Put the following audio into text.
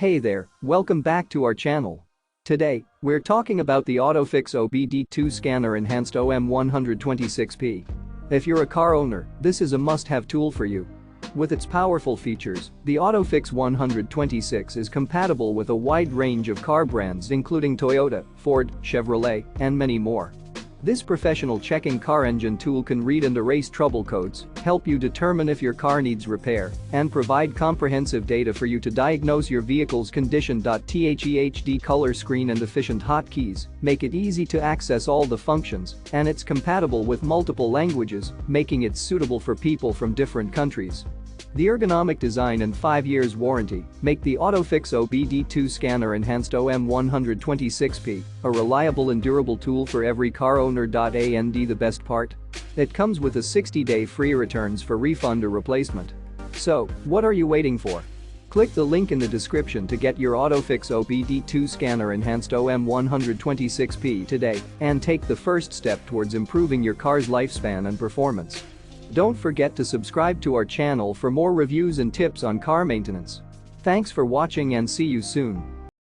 Hey there, welcome back to our channel. Today, we're talking about the AUTOPHIX OBD2 scanner enhanced OM126P. If you're a car owner, this is a must-have tool for you. With its powerful features, the AUTOPHIX 126 is compatible with a wide range of car brands including Toyota, Ford, Chevrolet, and many more. This professional checking car engine tool can read and erase trouble codes, help you determine if your car needs repair, and provide comprehensive data for you to diagnose your vehicle's condition. HD color screen and efficient hotkeys make it easy to access all the functions, and it's compatible with multiple languages, making it suitable for people from different countries. The ergonomic design and 5 years warranty make the AUTOPHIX OBD2 scanner enhanced OM126P a reliable and durable tool for every car owner. And the best part? It comes with a 60-day free returns for refund or replacement. So, what are you waiting for? Click the link in the description to get your AUTOPHIX OBD2 scanner enhanced OM126P today and take the first step towards improving your car's lifespan and performance. Don't forget to subscribe to our channel for more reviews and tips on car maintenance. Thanks for watching and see you soon.